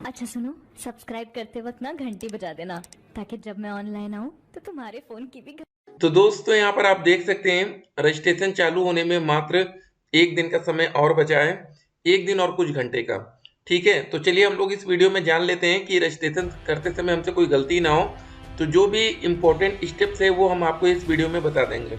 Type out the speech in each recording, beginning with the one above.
अच्छा सुनो, सब्सक्राइब करते वक्त ना घंटी बजा देना ताकि जब मैं ऑनलाइन आऊँ तो तुम्हारे फोन की भी तो दोस्तों यहाँ पर आप देख सकते हैं रजिस्ट्रेशन चालू होने में मात्र 1 दिन का समय और बचा है। 1 दिन और कुछ घंटे का। ठीक है? तो चलिए हम लोग इस वीडियो में जान लेते हैं कि रजिस्ट्रेशन करते समय हमसे कोई गलती ना हो। तो जो भी इम्पोर्टेंट स्टेप्स है वो हम आपको इस वीडियो में बता देंगे।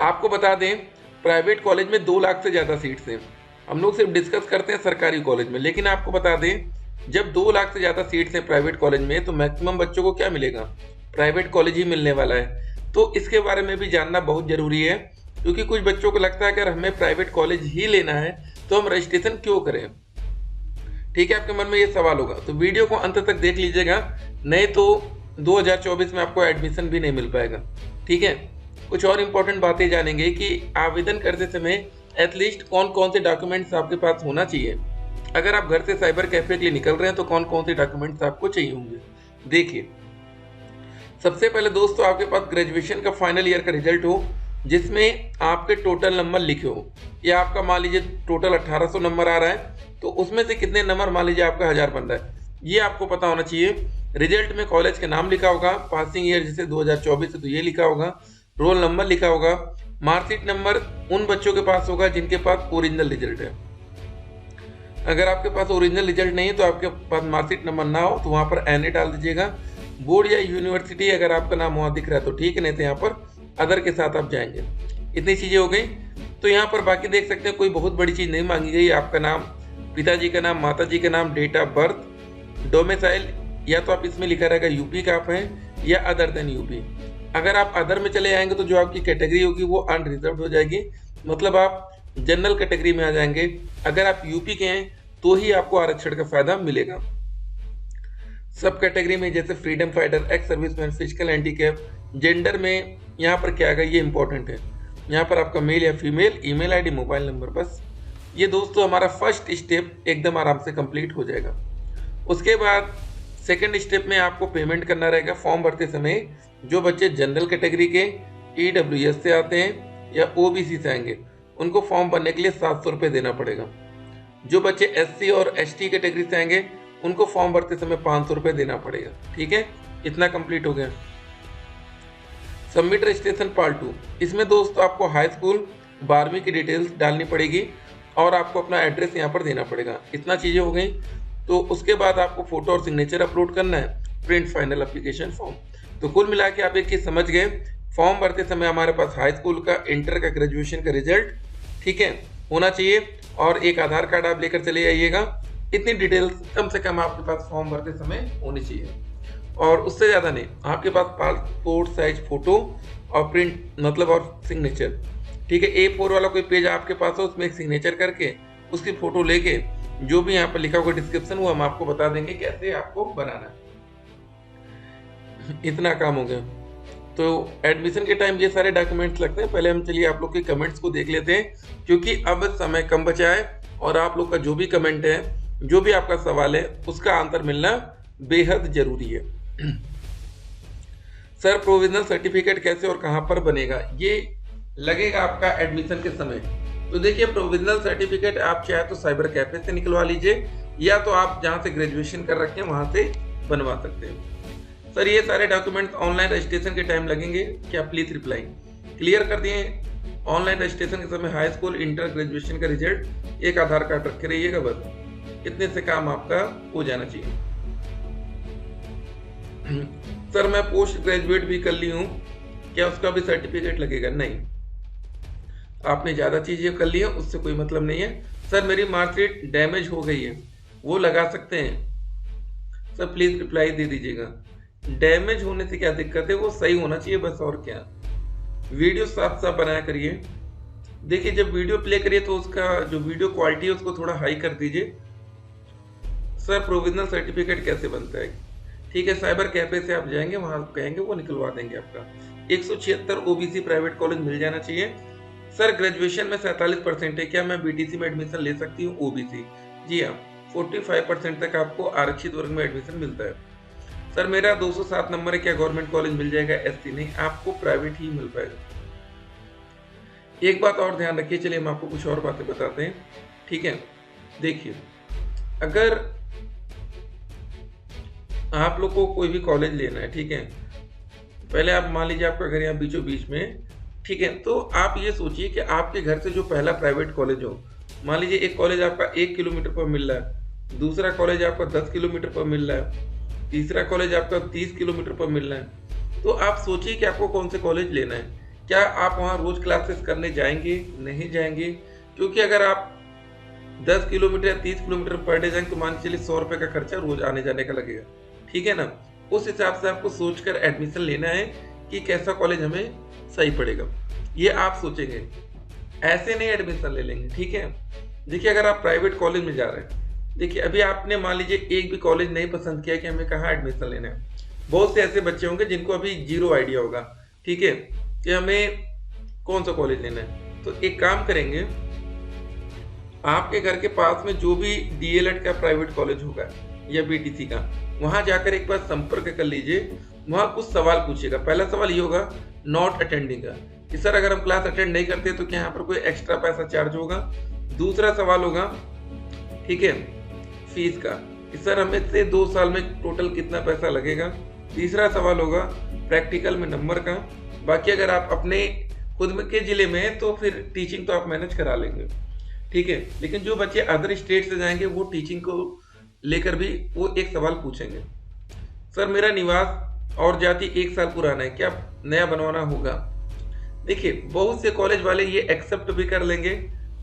आपको बता दें प्राइवेट कॉलेज में 2 लाख से ज़्यादा सीट्स हैं। हम लोग सिर्फ डिस्कस करते हैं सरकारी कॉलेज में, लेकिन आपको बता दें जब 2 लाख से ज़्यादा सीट्स हैं प्राइवेट कॉलेज में तो मैक्सिमम बच्चों को क्या मिलेगा? प्राइवेट कॉलेज ही मिलने वाला है। तो इसके बारे में भी जानना बहुत ज़रूरी है, क्योंकि कुछ बच्चों को लगता है अगर हमें प्राइवेट कॉलेज ही लेना है तो हम रजिस्ट्रेशन क्यों करें? ठीक है, आपके मन में ये सवाल होगा, तो वीडियो को अंत तक देख लीजिएगा, नहीं तो 2024 में आपको एडमिशन भी नहीं मिल पाएगा। ठीक है, कुछ और इम्पोर्टेंट बातें जानेंगे कि आवेदन करते समय एटलीस्ट कौन कौन से डॉक्यूमेंट्स आपके पास होना चाहिए। अगर आप घर से साइबर कैफे के लिए निकल रहे हैं तो कौन कौन से डॉक्यूमेंट्स आपको चाहिए होंगे। देखिए, सबसे पहले दोस्तों आपके पास ग्रेजुएशन का फाइनल ईयर का रिजल्ट हो, जिसमें आपके टोटल नंबर लिखे हो, या आपका मान लीजिए टोटल 1800 नंबर आ रहा है तो उसमें से कितने नंबर मान लीजिए आपका 1000 बन रहा है, ये आपको पता होना चाहिए। रिजल्ट में कॉलेज का नाम लिखा होगा, पासिंग ईयर जैसे 2024 है तो ये लिखा होगा, रोल नंबर लिखा होगा, मार्कशीट नंबर उन बच्चों के पास होगा जिनके पास ओरिजिनल रिजल्ट है। अगर आपके पास ओरिजिनल रिजल्ट नहीं है तो आपके पास मार्कशीट नंबर ना हो तो वहाँ पर NA डाल दीजिएगा। बोर्ड या यूनिवर्सिटी अगर आपका नाम वहाँ दिख रहा है तो ठीक है, नहीं तो यहाँ पर अदर के साथ आप जाएंगे। इतनी चीज़ें हो गई। तो यहाँ पर बाकी देख सकते हैं कोई बहुत बड़ी चीज़ नहीं मांगी गई। आपका नाम, पिताजी का नाम, माताजी का नाम, डेट ऑफ बर्थ, डोमिसाइल, या तो आप इसमें लिखा रहेगा यूपी का आप हैं या अदर देन यूपी। अगर आप अदर में चले आएंगे तो जो आपकी कैटेगरी होगी वो अनरिजर्व हो जाएगी, मतलब आप जनरल कैटेगरी में आ जाएंगे। अगर आप यूपी के हैं तो ही आपको आरक्षण का फायदा मिलेगा। सब कैटेगरी में जैसे freedom fighter, ex serviceman, physical handicap, gender में यहाँ पर क्या आएगा ये इंपॉर्टेंट है। यहाँ पर आपका मेल या female, email ID, mobile number, बस ये दोस्तों हमारा फर्स्ट स्टेप एकदम आराम से कंप्लीट हो जाएगा। उसके बाद सेकंड स्टेप में आपको पेमेंट करना रहेगा फॉर्म भरते समय। जो बच्चे जनरल कैटेगरी के EWS से आते हैं या OBC से आएंगे उनको फॉर्म भरने के लिए 700 रुपये देना पड़ेगा। जो बच्चे SC और ST कैटेगरी से आएंगे उनको फॉर्म भरते समय 500 रुपये देना पड़ेगा। ठीक है, इतना कंप्लीट हो गया। सबमिट रजिस्ट्रेशन पार्ट 2, इसमें दोस्तों आपको हाई स्कूल 12वीं की डिटेल्स डालनी पड़ेगी और आपको अपना एड्रेस यहाँ पर देना पड़ेगा। इतना चीज़ें हो गई। तो उसके बाद आपको फोटो और सिग्नेचर अपलोड करना है, प्रिंट फाइनल एप्लीकेशन फॉर्म। तो कुल मिला के आप एक चीज़ समझ गए, फॉर्म भरते समय हमारे पास हाई स्कूल का, इंटर का, ग्रेजुएशन का रिजल्ट, ठीक है, होना चाहिए, और एक आधार कार्ड आप लेकर चले जाइएगा। इतनी डिटेल्स कम से कम आपके पास फॉर्म भरते समय होनी चाहिए, और उससे ज़्यादा नहीं। आपके पास पासपोर्ट साइज फोटो और प्रिंट मतलब और सिग्नेचर, ठीक है। A4 वाला कोई पेज आपके पास हो उसमें एक सिग्नेचर करके उसकी फोटो लेके जो भी यहाँ पर लिखा होगा डिस्क्रिप्शन वो हम आपको बता देंगे कैसे आपको बनाना है। इतना काम हो गया। तो एडमिशन के टाइम ये सारे डॉक्यूमेंट्स लगते हैं। पहले हम चलिए आप लोग के कमेंट्स को देख लेते हैं, क्योंकि अब समय कम बचा है और आप लोग का जो भी कमेंट है, जो भी आपका सवाल है, उसका आंसर मिलना बेहद जरूरी है। सर प्रोविजनल सर्टिफिकेट कैसे और कहां पर बनेगा? ये लगेगा आपका एडमिशन के समय। तो देखिए, प्रोविजनल सर्टिफिकेट आप चाहे तो साइबर कैफे से निकलवा लीजिए, या तो आप जहां से ग्रेजुएशन कर रखे हैं वहां से बनवा सकते हैं। सर ये सारे डॉक्यूमेंट्स ऑनलाइन रजिस्ट्रेशन के टाइम लगेंगे क्या? Please reply. क्लियर कर दिए। ऑनलाइन रजिस्ट्रेशन के समय हाई स्कूल, इंटर, ग्रेजुएशन का रिजल्ट, एक आधार कार्ड रखे रहिएगा, बस इतने से काम आपका हो जाना चाहिए। सर मैं पोस्ट ग्रेजुएट भी कर ली हूँ, क्या उसका भी सर्टिफिकेट लगेगा? नहीं, आपने ज़्यादा चीज़ें कर ली है उससे कोई मतलब नहीं है। सर मेरी मार्कशीट डैमेज हो गई है, वो लगा सकते हैं? सर प्लीज़ रिप्लाई दे दीजिएगा। डैमेज होने से क्या दिक्कत है, वो सही होना चाहिए बस, और क्या। वीडियो साफ साफ बनाया करिए। देखिए जब वीडियो प्ले करिए तो उसका जो वीडियो क्वालिटी है उसको थोड़ा हाई कर दीजिए। सर प्रोविजनल सर्टिफिकेट कैसे बनता है? ठीक है, साइबर कैफे से आप जाएंगे, वहां कहेंगे वो निकलवा देंगे आपका। 176 OBC प्राइवेट कॉलेज मिल जाना चाहिए। सर ग्रेजुएशन में 47% है, क्या मैं BTC में एडमिशन ले सकती हूँ? OBC, जी हाँ, 45% तक आपको आरक्षित वर्ग में एडमिशन मिलता है। सर मेरा 207 नंबर है, क्या गवर्नमेंट कॉलेज मिल जाएगा? SC नहीं, आपको प्राइवेट ही मिल पाएगा। एक बात और ध्यान रखिए, चलिए हम आपको कुछ और बातें बताते हैं, ठीक है। देखिए, अगर आप लोग को कोई भी कॉलेज लेना है, ठीक है, पहले आप मान लीजिए आपका घर यहाँ बीचों बीच में, ठीक है, तो आप ये सोचिए कि आपके घर से जो पहला प्राइवेट कॉलेज हो, मान लीजिए एक कॉलेज आपका 1 किलोमीटर पर मिल रहा है, दूसरा कॉलेज आपका 10 किलोमीटर पर मिल रहा है, तीसरा कॉलेज आपका 30 किलोमीटर पर मिल रहा है। तो आप सोचिए कि आपको कौन से कॉलेज लेना है। क्या आप वहाँ रोज क्लासेस करने जाएंगे? नहीं जाएंगे, क्योंकि अगर आप 10 किलोमीटर या 30 किलोमीटर पर डे जाएंगे तो मान के चलिए 100 रुपये का खर्चा रोज आने जाने का लगेगा, ठीक है ना। उस हिसाब से आपको सोचकर एडमिशन लेना है कि कैसा कॉलेज हमें सही पड़ेगा, ये आप सोचेंगे, ऐसे नहीं एडमिशन ले लेंगे, ठीक है। देखिए अगर आप प्राइवेट कॉलेज में जा रहे हैं, देखिए अभी आपने मान लीजिए एक भी कॉलेज नहीं पसंद किया कि हमें कहाँ एडमिशन लेना है। बहुत से ऐसे बच्चे होंगे जिनको अभी जीरो आइडिया होगा, ठीक है, कि हमें कौन सा कॉलेज लेना है। तो एक काम करेंगे, आपके घर के पास में जो भी डीएलएड का प्राइवेट कॉलेज होगा या बीटीसी का, वहां जाकर एक बार संपर्क कर लीजिए, वहां कुछ सवाल पूछिएगा। पहला सवाल ये होगा नॉट अटेंडिंग का, कि सर अगर हम क्लास अटेंड नहीं करते तो क्या यहाँ पर कोई एक्स्ट्रा पैसा चार्ज होगा। दूसरा सवाल होगा, ठीक है, फीस का, कि सर हमें से 2 साल में टोटल कितना पैसा लगेगा। तीसरा सवाल होगा प्रैक्टिकल में नंबर का। बाकी अगर आप अपने खुद में के जिले में हैं तो फिर टीचिंग तो आप मैनेज करा लेंगे, ठीक है। लेकिन जो बच्चे अदर स्टेट से जाएंगे वो टीचिंग को लेकर भी वो एक सवाल पूछेंगे, सर मेरा निवास और जाति 1 साल पुराना है, क्या नया बनवाना होगा। देखिए बहुत से कॉलेज वाले ये एक्सेप्ट भी कर लेंगे,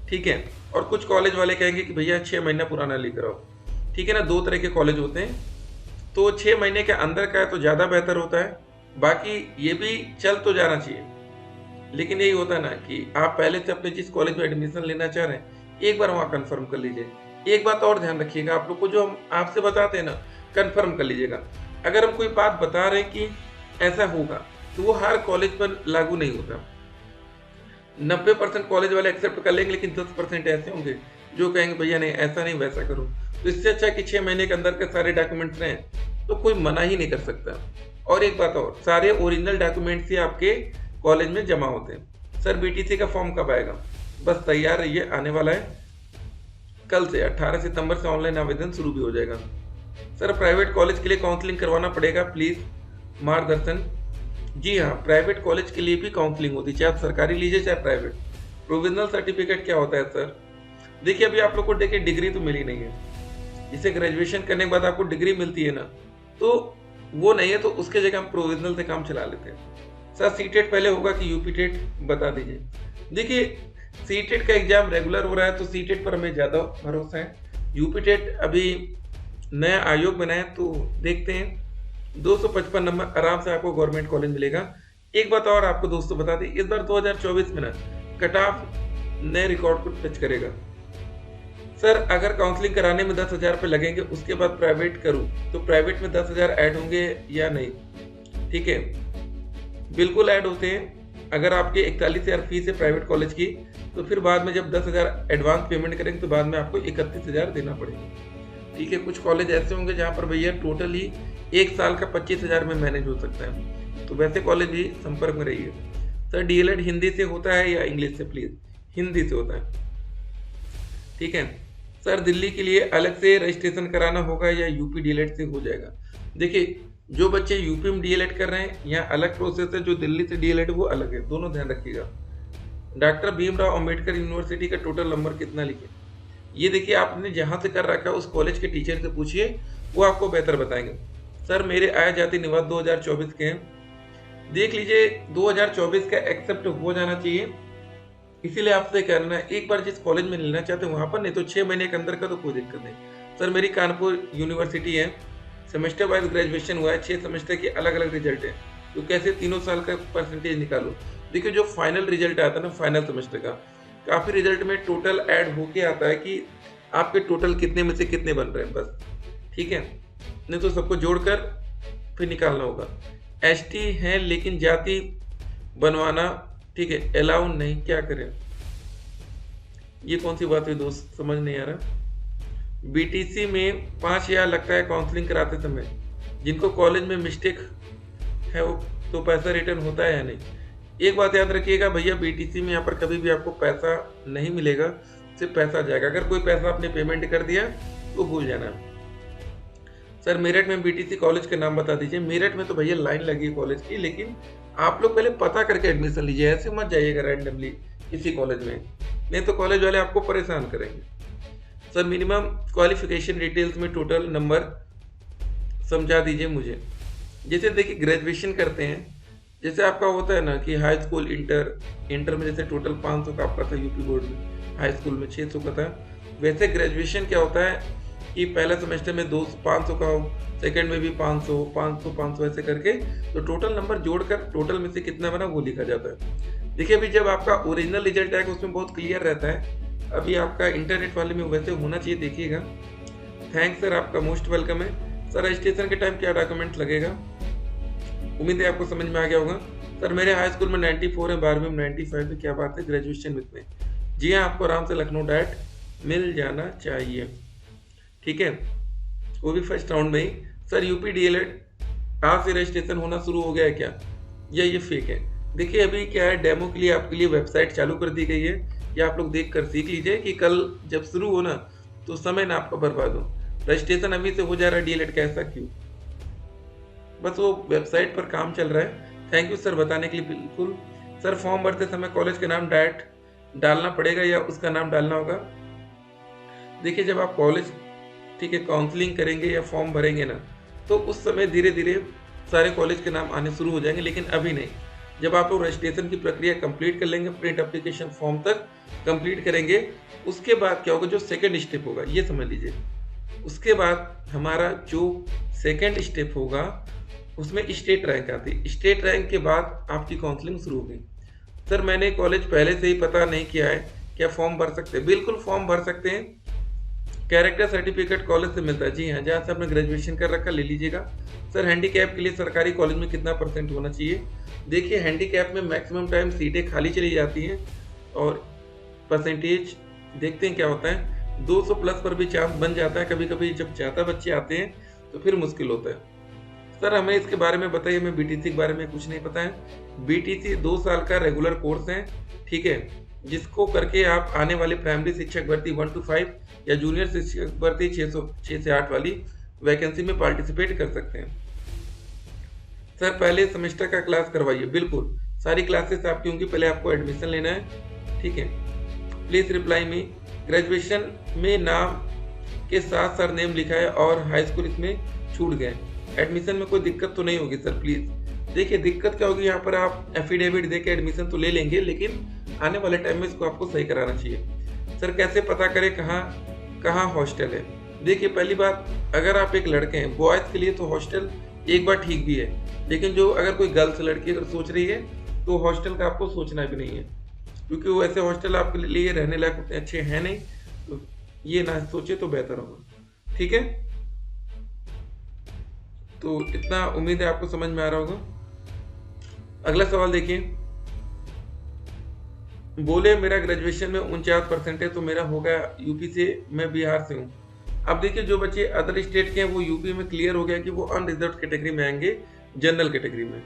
ठीक है, और कुछ कॉलेज वाले कहेंगे कि भैया 6 महीना पुराना लेकर आओ, ठीक है ना। 2 तरह के कॉलेज होते हैं, तो 6 महीने के अंदर का है तो ज़्यादा बेहतर होता है। बाकी ये भी चल तो जाना चाहिए, लेकिन यही होता है ना कि आप पहले से अपने जिस कॉलेज में एडमिशन लेना चाह रहे हैं एक बार वहाँ कन्फर्म कर लीजिए। एक बात और ध्यान रखिएगा, आप लोग को जो हम आपसे बताते हैं ना, कन्फर्म कर लीजिएगा। अगर हम कोई बात बता रहे हैं कि ऐसा होगा तो वो हर कॉलेज पर लागू नहीं होता। 90% कॉलेज वाले एक्सेप्ट कर लेंगे, लेकिन 10% ऐसे होंगे जो कहेंगे भैया नहीं ऐसा नहीं वैसा करो। तो इससे अच्छा कि 6 महीने के अंदर के सारे डॉक्यूमेंट्स रहें तो कोई मना ही नहीं कर सकता। और एक बात और, सारे ओरिजिनल डॉक्यूमेंट्स ही आपके कॉलेज में जमा होते हैं। सर बीटीसी का फॉर्म कब आएगा? बस तैयार रहिए, आने वाला है कल से। 18 सितंबर से ऑनलाइन आवेदन शुरू भी हो जाएगा। सर प्राइवेट कॉलेज के लिए काउंसलिंग करवाना पड़ेगा, प्लीज मार्गदर्शन। जी हाँ, प्राइवेट कॉलेज के लिए भी काउंसलिंग होती है, चाहे आप सरकारी लीजिए चाहे प्राइवेट। प्रोविजनल सर्टिफिकेट क्या होता है सर? देखिए अभी आप लोग को देखिए डिग्री तो मिली नहीं है, जिसे ग्रेजुएशन करने के बाद आपको डिग्री मिलती है ना, तो वो नहीं है, तो उसके जगह हम प्रोविजनल से काम चला लेते हैं। सर सीटेट पहले होगा कि यूपी टेट, बता दीजिए। देखिए सीटेट का एग्जाम रेगुलर हो रहा है तो सीटेट पर हमें ज़्यादा भरोसा है। यूपी टेट अभी नया आयोग बनाया तो देखते हैं। 255 नंबर आराम से आपको गवर्नमेंट कॉलेज मिलेगा। एक बात और आपको दोस्तों बता दें, इस बार 2024 में ना कट ऑफ नए रिकॉर्ड को टच करेगा। सर अगर काउंसलिंग कराने में 10,000 रुपये लगेंगे, उसके बाद प्राइवेट करूँ तो प्राइवेट में 10,000 ऐड होंगे या नहीं? ठीक है, बिल्कुल ऐड होते हैं। अगर आपके 41,000 फीस है प्राइवेट कॉलेज की, तो फिर बाद में जब 10,000 एडवांस पेमेंट करेंगे तो बाद में आपको 31,000 देना पड़ेगा। ठीक है, कुछ कॉलेज ऐसे होंगे जहाँ पर भैया टोटल ही 1 साल का 25,000 में मैनेज हो सकता है, तो वैसे कॉलेज भी संपर्क में रहिए। सर डीएलएड हिंदी से होता है या इंग्लिश से? प्लीज़ हिंदी से होता है, ठीक है। सर दिल्ली के लिए अलग से रजिस्ट्रेशन कराना होगा या यूपी डीएलएड से हो जाएगा? देखिए जो बच्चे यूपी में डीएलएड कर रहे हैं यहाँ अलग प्रोसेस है, जो दिल्ली से डीएलएड वो अलग है, दोनों ध्यान रखिएगा। डॉक्टर भीमराव अंबेडकर यूनिवर्सिटी का टोटल नंबर कितना लिखे? ये देखिए आपने जहाँ से कर रखा है उस कॉलेज के टीचर से पूछिए, वो आपको बेहतर बताएंगे। सर मेरे आय जाति निवास 2024 के हैं। देख लीजिए 2024 का एक्सेप्ट हो जाना चाहिए, इसीलिए आपसे कहना है एक बार जिस कॉलेज में लेना चाहते हैं वहाँ पर, नहीं तो 6 महीने के अंदर का तो कोई दिक्कत नहीं। सर मेरी कानपुर यूनिवर्सिटी है, सेमेस्टर वाइज ग्रेजुएशन हुआ है, 6 सेमेस्टर के अलग अलग रिजल्ट है, तो कैसे तीनों साल का परसेंटेज निकालो? देखिए जो फाइनल रिजल्ट आता है ना फाइनल सेमेस्टर का, काफ़ी रिजल्ट में टोटल ऐड होके आता है कि आपके टोटल कितने में से कितने बन रहे हैं बस, ठीक है, नहीं तो सबको जोड़कर फिर निकालना होगा। एसटी है लेकिन जाति बनवाना, ठीक है, अलाउ नहीं, क्या करें? ये कौन सी बात हुई दोस्त, समझ नहीं आ रहा। बीटीसी में 5,000 लगता है काउंसलिंग कराते समय, जिनको कॉलेज में मिस्टेक है वो तो पैसा रिटर्न होता है या नहीं? एक बात याद रखिएगा भैया, बीटीसी में यहाँ पर कभी भी आपको पैसा नहीं मिलेगा, सिर्फ पैसा जाएगा। अगर कोई पैसा आपने पेमेंट कर दिया तो भूल जाना। सर मेरठ में बीटीसी कॉलेज का नाम बता दीजिए। मेरठ में तो भैया लाइन लगी है कॉलेज की, लेकिन आप लोग पहले पता करके एडमिशन लीजिए, ऐसे मत जाइएगा रैंडमली किसी कॉलेज में, नहीं तो कॉलेज वाले आपको परेशान करेंगे। सर मिनिमम क्वालिफिकेशन डिटेल्स में टोटल नंबर समझा दीजिए मुझे। जैसे देखिए ग्रेजुएशन करते हैं, जैसे आपका होता है ना कि हाई स्कूल इंटर में जैसे टोटल 500 का आपका था यूपी बोर्ड में, हाई स्कूल में 600 का था, वैसे ग्रेजुएशन क्या होता है कि पहला सेमेस्टर में 500 का हो, सेकंड में भी 500 500 500 ऐसे करके, तो टोटल नंबर जोड़कर टोटल में से कितना बना वो लिखा जाता है। देखिए अभी जब आपका ओरिजिनल रिजल्ट आएगा उसमें बहुत क्लियर रहता है, अभी आपका इंटरनेट वाले में वैसे होना चाहिए, देखिएगा। थैंक्स सर, आपका मोस्ट वेलकम है। सर रजिस्ट्रेशन के टाइम क्या डॉक्यूमेंट लगेगा? उम्मीद है आपको समझ में आ गया होगा। सर मेरे हाई स्कूल में 94 है, 12वीं में 95 है, क्या बात है, ग्रेजुएशन में इतने। जी हाँ, आपको आराम से लखनऊ डायरेक्ट मिल जाना चाहिए, ठीक है, वो भी फर्स्ट राउंड में ही। सर यूपी डीएलएड आज से रजिस्ट्रेशन होना शुरू हो गया है क्या, या ये फेक है? देखिए अभी क्या है, डेमो के लिए आपके लिए वेबसाइट चालू कर दी गई है, या आप लोग देख कर सीख लीजिए कि कल जब शुरू हो ना तो समय ना आपका बर्बाद हो। रजिस्ट्रेशन अभी से हो जा रहा है डीएलएड का, ऐसा क्यों? बस वो वेबसाइट पर काम चल रहा है। थैंक यू सर बताने के लिए। बिल्कुल सर, फॉर्म भरते समय कॉलेज का नाम डायरेक्ट डालना पड़ेगा या उसका नाम डालना होगा? देखिए जब आप कॉलेज, ठीक है, काउंसलिंग करेंगे या फॉर्म भरेंगे ना, तो उस समय धीरे धीरे सारे कॉलेज के नाम आने शुरू हो जाएंगे, लेकिन अभी नहीं। जब आप लोग रजिस्ट्रेशन की प्रक्रिया कंप्लीट कर लेंगे, प्रिंट एप्लीकेशन फॉर्म तक कंप्लीट करेंगे, उसके बाद क्या होगा, जो सेकंड स्टेप होगा ये समझ लीजिए, उसके बाद हमारा जो सेकंड स्टेप होगा उसमें स्टेट रैंक आती है। स्टेट रैंक के बाद आपकी काउंसलिंग शुरू होगी। सर मैंने कॉलेज पहले से ही पता नहीं किया है, क्या फॉर्म भर सकते हैं? बिल्कुल फॉर्म भर सकते हैं, कैरेक्टर सर्टिफिकेट कॉलेज से मिलता है। जी हाँ, जहाँ से आपने ग्रेजुएशन कर रखा ले लीजिएगा। सर हैंडीकैप के लिए सरकारी कॉलेज में कितना % होना चाहिए? देखिए हैंडीकैप में मैक्सिमम टाइम सीटें खाली चली जाती हैं और परसेंटेज देखते हैं क्या होता है, 200 प्लस पर भी चांस बन जाता है। कभी कभी जब ज़्यादा बच्चे आते हैं तो फिर मुश्किल होता है। सर हमें इसके बारे में बताइए, हमें बीटीसी के बारे में कुछ नहीं पता है। बीटीसी 2 साल का रेगुलर कोर्स है, ठीक है, जिसको करके आप आने वाली प्राइमरी शिक्षक भर्ती 1 to 5 या जूनियर शिक्षक भर्ती 6 से 8 वाली वैकेंसी में पार्टिसिपेट कर सकते हैं। सर पहले सेमेस्टर का क्लास करवाइए। बिल्कुल सारी क्लासेस आपकी होंगी, पहले आपको एडमिशन लेना है, ठीक है। Please reply me. ग्रेजुएशन में नाम के साथ सर नेम लिखा है और हाई स्कूल इसमें छूट गए, एडमिशन में कोई दिक्कत तो नहीं होगी? सर प्लीज देखिए दिक्कत क्या होगी, यहाँ पर आप एफिडेविट दे के एडमिशन तो ले लेंगे, लेकिन आने वाले टाइम में इसको आपको सही कराना चाहिए। सर कैसे पता करें कहाँ हॉस्टल है? देखिए पहली बात, अगर आप एक लड़के हैं, बॉयज़ के लिए तो हॉस्टल एक बार ठीक भी है, लेकिन जो अगर कोई गर्ल्स लड़की अगर सोच रही है तो हॉस्टल का आपको सोचना भी नहीं है, क्योंकि वो ऐसे हॉस्टल आपके लिए रहने लायक उतने अच्छे हैं नहीं, तो ये ना सोचे तो बेहतर होगा, ठीक है। तो इतना उम्मीद है आपको समझ में आ रहा होगा। अगला सवाल देखिए, बोले मेरा ग्रेजुएशन में 49% है तो मेरा होगा यूपी से, मैं बिहार से हूँ। अब देखिए जो बच्चे अदर स्टेट के हैं वो यूपी में क्लियर हो गया कि वो अनरिजर्व कैटेगरी में आएंगे, जनरल कैटेगरी में।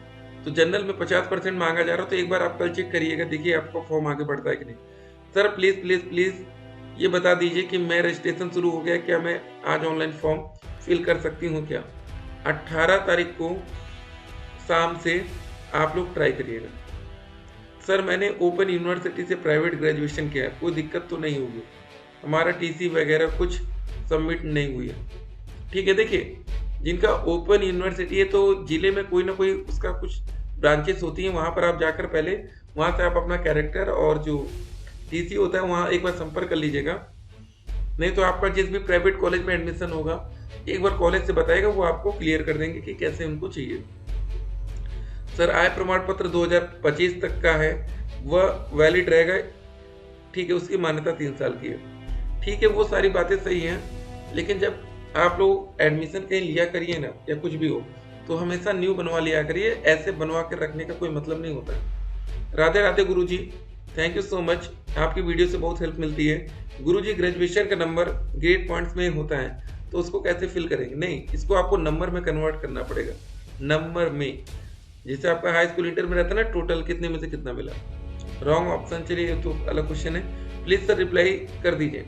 तो जनरल में 50% मांगा जा रहा है, तो एक बार आप कल चेक करिएगा, देखिए आपका फॉर्म आगे बढ़ता है कि नहीं। सर प्लीज प्लीज प्लीज ये बता दीजिए कि मैं रजिस्ट्रेशन शुरू हो गया, क्या मैं आज ऑनलाइन फॉर्म फिल कर सकती हूँ क्या? 18 तारीख को शाम से आप लोग ट्राई करिएगा। सर मैंने ओपन यूनिवर्सिटी से प्राइवेट ग्रेजुएशन किया है, कोई दिक्कत तो नहीं होगी, हमारा टीसी वगैरह कुछ सबमिट नहीं हुई है, ठीक है। देखिए जिनका ओपन यूनिवर्सिटी है तो जिले में कोई ना कोई उसका कुछ ब्रांचेस होती हैं, वहाँ पर आप जाकर पहले वहाँ से आप अपना कैरेक्टर और जो टीसी होता है वहाँ एक बार संपर्क कर लीजिएगा। नहीं तो आपका जिस भी प्राइवेट कॉलेज में एडमिशन होगा एक बार कॉलेज से बताएगा, वो आपको क्लियर कर देंगे कि कैसे उनको चाहिए। सर आय प्रमाण पत्र 2025 तक का है, वह वैलिड रहेगा, ठीक है, उसकी मान्यता 3 साल की है, ठीक है, वो सारी बातें सही हैं। लेकिन जब आप लोग एडमिशन कहीं लिया करिए ना, या कुछ भी हो, तो हमेशा न्यू बनवा लिया करिए, ऐसे बनवा कर रखने का कोई मतलब नहीं होता है। राधे राधे गुरुजी, थैंक यू सो मच, आपकी वीडियो से बहुत हेल्प मिलती है। गुरुजी ग्रेजुएशन का नंबर ग्रेड पॉइंट्स में होता है, तो उसको कैसे फिल करेंगे? नहीं, इसको आपको नंबर में कन्वर्ट करना पड़ेगा, नंबर में। जैसे आपका हाई स्कूल इंटर में रहता है ना, टोटल कितने में से कितना मिला, रॉन्ग ऑप्शन, चलिए ये तो अलग क्वेश्चन है, प्लीज सर रिप्लाई कर दीजिए।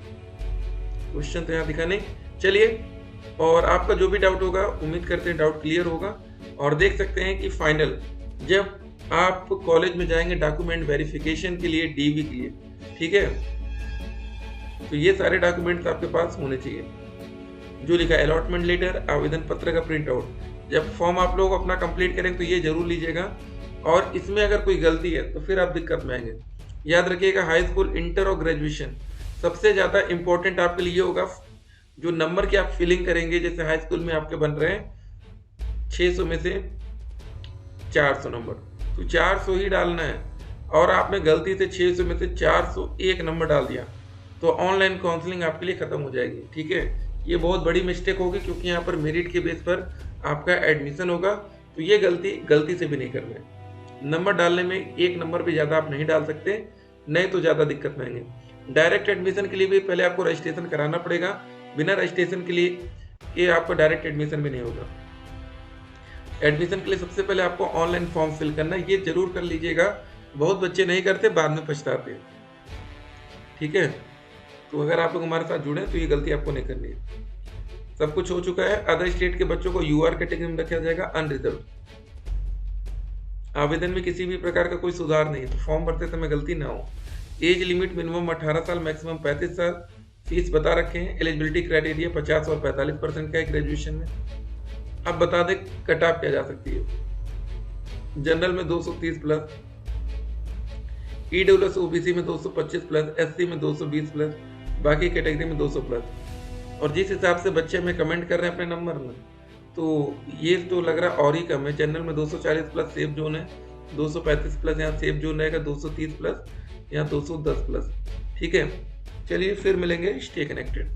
क्वेश्चन तो यहाँ दिखा नहीं, चलिए और आपका जो भी डाउट होगा उम्मीद करते हैं डाउट क्लियर होगा। और देख सकते हैं कि फाइनल जब आप कॉलेज में जाएंगे डॉक्यूमेंट वेरिफिकेशन के लिए, डीवी के लिए, ठीक है, तो ये सारे डॉक्यूमेंट्स आपके पास होने चाहिए। जो लिखा है अलॉटमेंट लेटर, आवेदन पत्र का प्रिंट आउट। जब फॉर्म आप लोग अपना कंप्लीट करेंगे तो ये जरूर लीजिएगा। और इसमें अगर कोई गलती है तो फिर आप दिक्कत में आएंगे। याद रखिएगा हाई स्कूल, इंटर और ग्रेजुएशन सबसे ज़्यादा इंपॉर्टेंट आपके लिए होगा। जो नंबर की आप फिलिंग करेंगे, जैसे हाई स्कूल में आपके बन रहे हैं 600 में से 400 नंबर, तो 400 ही डालना है। और आपने गलती से 600 में से 401 नंबर डाल दिया तो ऑनलाइन काउंसलिंग आपके लिए ख़त्म हो जाएगी, ठीक है। ये बहुत बड़ी मिस्टेक होगी क्योंकि यहाँ पर मेरिट के बेस पर आपका एडमिशन होगा, तो ये गलती से भी नहीं करना है। नंबर डालने में एक नंबर भी ज़्यादा आप नहीं डाल सकते, नहीं तो ज़्यादा दिक्कत में आएंगे। डायरेक्ट एडमिशन के लिए भी पहले आपको रजिस्ट्रेशन कराना पड़ेगा। बिना रजिस्ट्रेशन के लिए ये आपको डायरेक्ट एडमिशन भी नहीं होगा। एडमिशन के लिए सबसे पहले आपको ऑनलाइन फॉर्म फिल करना है, ये जरूर कर लीजिएगा। बहुत बच्चे नहीं करते, बाद में पछताते हैं, ठीक है। तो अगर आप लोग हमारे साथ जुड़े तो ये गलती आपको नहीं करनी है। सब कुछ हो चुका है। अदर स्टेट के बच्चों को यूआर कैटेगरी में रखा जाएगा, अनरिजर्व। आवेदन में किसी भी प्रकार का कोई सुधार नहीं है, तो फॉर्म भरते समय गलती ना हो। एज लिमिट मिनिमम 18 साल, मैक्सिमम 35 साल। फीस बता रखे हैं। एलिजिबिलिटी क्राइटेरिया 50 और 45% का है ग्रेजुएशन में। अब बता दें कट ऑफ क्या जा सकती है। जनरल में 230 प्लस, ईडब्ल्यूएस ओबीसी में 225 प्लस, एससी में 220 प्लस, बाकी कैटेगरी में 200 प्लस। और जिस हिसाब से बच्चे हमें कमेंट कर रहे हैं अपने नंबर में, तो ये तो लग रहा और ही कम है। जनरल में 240 प्लस सेफ जोन है, 235 प्लस यहाँ सेफ जोन रहेगा, 230 प्लस यहाँ 210 प्लस, ठीक है। चलिए फिर मिलेंगे, स्टे कनेक्टेड।